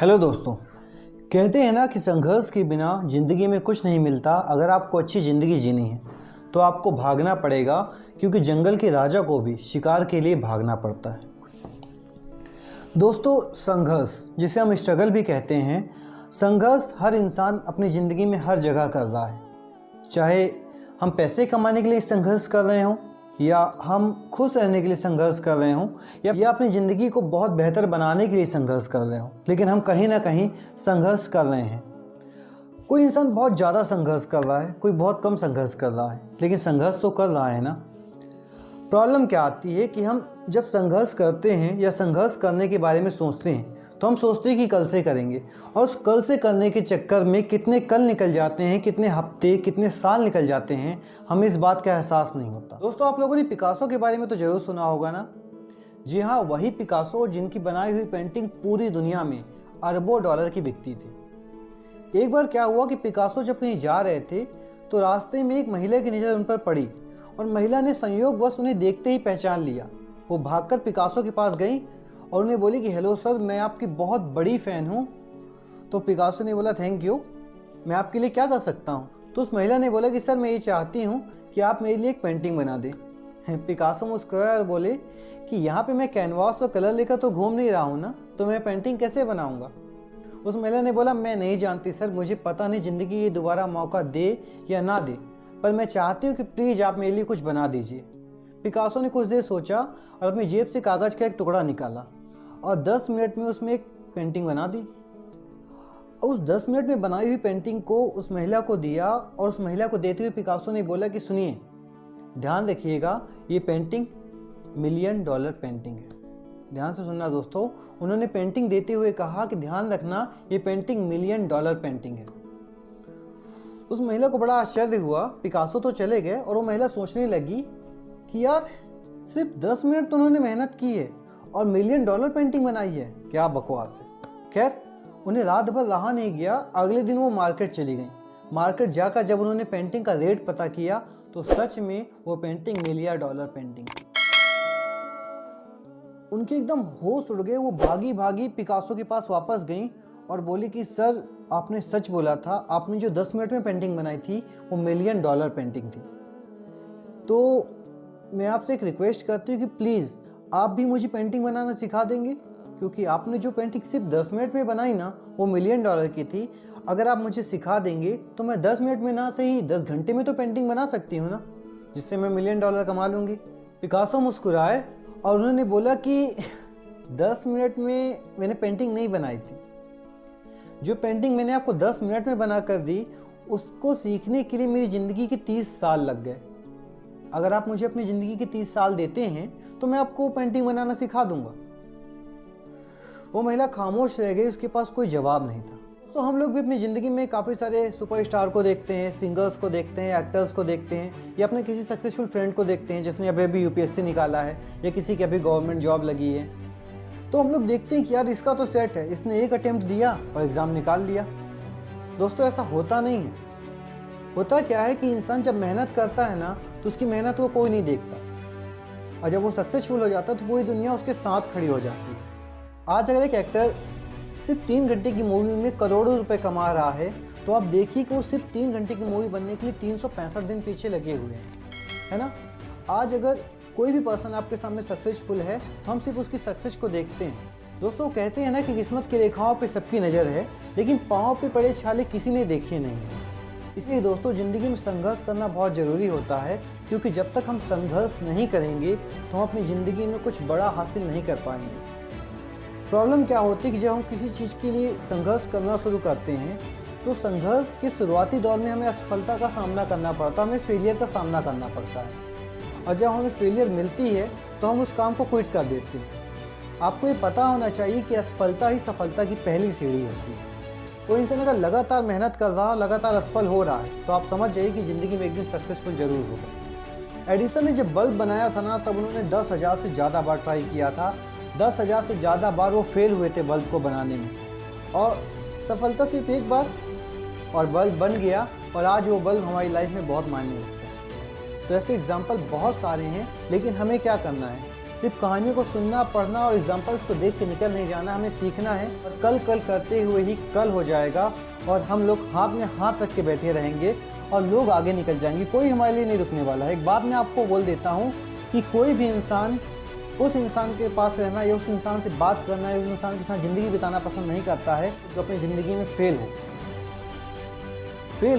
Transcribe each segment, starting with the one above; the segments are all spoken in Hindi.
हेलो दोस्तों, कहते हैं ना कि संघर्ष के बिना ज़िंदगी में कुछ नहीं मिलता। अगर आपको अच्छी ज़िंदगी जीनी है तो आपको भागना पड़ेगा, क्योंकि जंगल के राजा को भी शिकार के लिए भागना पड़ता है। दोस्तों, संघर्ष जिसे हम स्ट्रगल भी कहते हैं, संघर्ष हर इंसान अपनी ज़िंदगी में हर जगह कर रहा है। चाहे हम पैसे कमाने के लिए संघर्ष कर रहे हों, या हम खुश रहने के लिए संघर्ष कर रहे हों, या अपनी ज़िंदगी को बहुत बेहतर बनाने के लिए संघर्ष कर रहे हों, लेकिन हम कहीं ना कहीं संघर्ष कर रहे हैं। कोई इंसान बहुत ज़्यादा संघर्ष कर रहा है, कोई बहुत कम संघर्ष कर रहा है, लेकिन संघर्ष तो कर रहा है ना। प्रॉब्लम क्या आती है कि हम जब संघर्ष करते हैं या संघर्ष करने के बारे में सोचते हैं तो हम सोचते हैं कि कल से करेंगे, और उस कल से करने के चक्कर में कितने कल निकल जाते हैं, कितने हफ्ते, कितने साल निकल जाते हैं, हमें इस बात का एहसास नहीं होता। दोस्तों, आप लोगों ने पिकासो के बारे में तो जरूर सुना होगा ना। जी हाँ, वही पिकासो जिनकी बनाई हुई पेंटिंग पूरी दुनिया में अरबों डॉलर की बिकती थी। एक बार क्या हुआ कि पिकासो जब कहीं जा रहे थे तो रास्ते में एक महिला की नज़र उन पर पड़ी, और महिला ने संयोगवश उन्हें देखते ही पहचान लिया। वो भागकर पिकासो के पास गई और उन्हें बोली कि हेलो सर, मैं आपकी बहुत बड़ी फ़ैन हूँ। तो पिकासो ने बोला थैंक यू, मैं आपके लिए क्या कर सकता हूँ। तो उस महिला ने बोला कि सर, मैं ये चाहती हूँ कि आप मेरे लिए एक पेंटिंग बना दें। पिकासो मुस्कुराए और बोले कि यहाँ पे मैं कैनवास और कलर लेकर तो घूम नहीं रहा हूँ ना, तो मैं पेंटिंग कैसे बनाऊँगा। उस महिला ने बोला मैं नहीं जानती सर, मुझे पता नहीं ज़िंदगी ये दोबारा मौका दे या ना दे, पर मैं चाहती हूँ कि प्लीज़ आप मेरे लिए कुछ बना दीजिए। पिकासो ने कुछ देर सोचा और अपनी जेब से कागज़ का एक टुकड़ा निकाला और 10 मिनट में उसमें एक पेंटिंग बना दी। उस 10 मिनट में बनाई हुई पेंटिंग को उस महिला को दिया, और उस महिला को देते हुए पिकासो ने बोला कि सुनिए, ध्यान रखिएगा, ये पेंटिंग $1 मिलियन पेंटिंग है। ध्यान से सुनना दोस्तों, उन्होंने पेंटिंग देते हुए कहा कि ध्यान रखना, ये पेंटिंग $1 मिलियन पेंटिंग है। उस महिला को बड़ा आश्चर्य हुआ। पिकासो तो चले गए और वो महिला सोचने लगी कि यार, सिर्फ 10 मिनट तो उन्होंने मेहनत की है और $1 मिलियन पेंटिंग बनाई है, क्या बकवास है। खैर, उन्हें रात भर रहा नहीं गया। अगले दिन वो मार्केट चली गई। मार्केट जाकर जब उन्होंने पेंटिंग का रेट पता किया तो सच में वो पेंटिंग $1 मिलियन पेंटिंग थी। उनके एकदम होश उड़ गए। वो भागी भागी पिकासो के पास वापस गई और बोली कि सर, आपने सच बोला था, आपने जो 10 मिनट में पेंटिंग बनाई थी वो $1 मिलियन पेंटिंग थी। तो मैं आपसे एक रिक्वेस्ट करती हूँ कि प्लीज़ आप भी मुझे पेंटिंग बनाना सिखा देंगे, क्योंकि आपने जो पेंटिंग सिर्फ 10 मिनट में बनाई ना, वो $1 मिलियन की थी। अगर आप मुझे सिखा देंगे तो मैं 10 मिनट में ना सही 10 घंटे में तो पेंटिंग बना सकती हूँ ना, जिससे मैं $1 मिलियन कमा लूँगी। पिकासो मुस्कुराए और उन्होंने बोला कि 10 मिनट में मैंने पेंटिंग नहीं बनाई थी। जो पेंटिंग मैंने आपको 10 मिनट में बना कर दी, उसको सीखने के लिए मेरी ज़िंदगी के 30 साल लग गए। अगर आप मुझे अपनी ज़िंदगी के 30 साल देते हैं तो मैं आपको पेंटिंग बनाना सिखा दूंगा। वो महिला खामोश रह गई, उसके पास कोई जवाब नहीं था। तो हम लोग भी अपनी ज़िंदगी में काफ़ी सारे सुपरस्टार को देखते हैं, सिंगर्स को देखते हैं, एक्टर्स को देखते हैं, या अपने किसी सक्सेसफुल फ्रेंड को देखते हैं जिसने अभी यूपीएससी निकाला है, या किसी की अभी गवर्नमेंट जॉब लगी है। तो हम लोग देखते हैं कि यार, इसका तो सेट है, इसने एक अटेम्प्ट दिया और एग्ज़ाम निकाल लिया। दोस्तों, ऐसा होता नहीं है। होता क्या है कि इंसान जब मेहनत करता है ना, तो उसकी मेहनत को कोई नहीं देखता, और जब वो सक्सेसफुल हो जाता है तो पूरी दुनिया उसके साथ खड़ी हो जाती है। आज अगर एक एक्टर सिर्फ 3 घंटे की मूवी में करोड़ों रुपए कमा रहा है, तो आप देखिए कि वो सिर्फ 3 घंटे की मूवी बनने के लिए 365 दिन पीछे लगे हुए हैं, है ना। आज अगर कोई भी पर्सन आपके सामने सक्सेसफुल है तो हम सिर्फ उसकी सक्सेस को देखते हैं। दोस्तों, कहते हैं ना कि किस्मत की रेखाओं पे सबकी नज़र है, लेकिन पाँव पे पड़े छाले किसी ने देखे नहीं। इसलिए दोस्तों, ज़िंदगी में संघर्ष करना बहुत ज़रूरी होता है, क्योंकि जब तक हम संघर्ष नहीं करेंगे तो हम अपनी ज़िंदगी में कुछ बड़ा हासिल नहीं कर पाएंगे। प्रॉब्लम क्या होती है कि जब हम किसी चीज़ के लिए संघर्ष करना शुरू करते हैं तो संघर्ष के शुरुआती दौर में हमें असफलता का सामना करना पड़ता है, हमें फेलियर का सामना करना पड़ता है, और जब हमें फेलियर मिलती है तो हम उस काम को क्विट कर देते हैं। आपको ये पता होना चाहिए कि असफलता ही सफलता की पहली सीढ़ी होती है। कोई इंसान अगर लगातार मेहनत कर रहा है, लगातार असफल हो रहा है, तो आप समझ जाइए कि ज़िंदगी में एक दिन सक्सेसफुल जरूर होगा। एडिसन ने जब बल्ब बनाया था ना, तब उन्होंने 10,000 से ज़्यादा बार ट्राई किया था। 10,000 से ज़्यादा बार वो फेल हुए थे बल्ब को बनाने में, और सफलता सिर्फ एक बार, और बल्ब बन गया, और आज वो बल्ब हमारी लाइफ में बहुत मायने रखता है। तो ऐसे एग्जाम्पल बहुत सारे हैं, लेकिन हमें क्या करना है, सिर्फ कहानियों को सुनना, पढ़ना और एग्जाम्पल्स को देख के निकल नहीं जाना, हमें सीखना है। और कल कल करते हुए ही कल हो जाएगा और हम लोग हाथ में हाथ रख के बैठे रहेंगे और लोग आगे निकल जाएंगे। कोई हमारे लिए नहीं रुकने वाला है। एक बात मैं आपको बोल देता हूँ कि कोई भी इंसान उस इंसान के पास रहना या उस इंसान से बात करना या उस इंसान के साथ ज़िंदगी बिताना पसंद नहीं करता है जो अपनी ज़िंदगी में फेल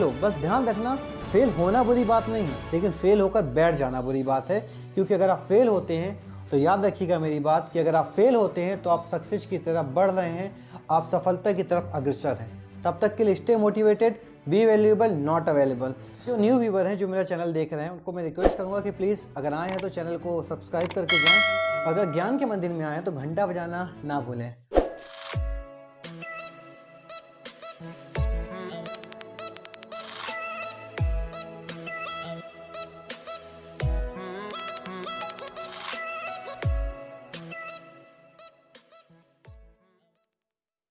हो। बस ध्यान रखना, फेल होना बुरी बात नहीं है, लेकिन फेल होकर बैठ जाना बुरी बात है। क्योंकि अगर आप फेल होते हैं तो याद रखिएगा मेरी बात कि अगर आप फेल होते हैं तो आप सक्सेस की तरफ बढ़ रहे हैं, आप सफलता की तरफ अग्रसर हैं। तब तक के लिए stay motivated, B valuable, not available. जो न्यू व्यूवर हैं जो मेरा चैनल देख रहे हैं उनको मैं रिक्वेस्ट करूंगा कि प्लीज़ अगर आए हैं तो चैनल को सब्सक्राइब करके जाएं। अगर ज्ञान के मंदिर में आए हैं तो घंटा बजाना ना भूलें।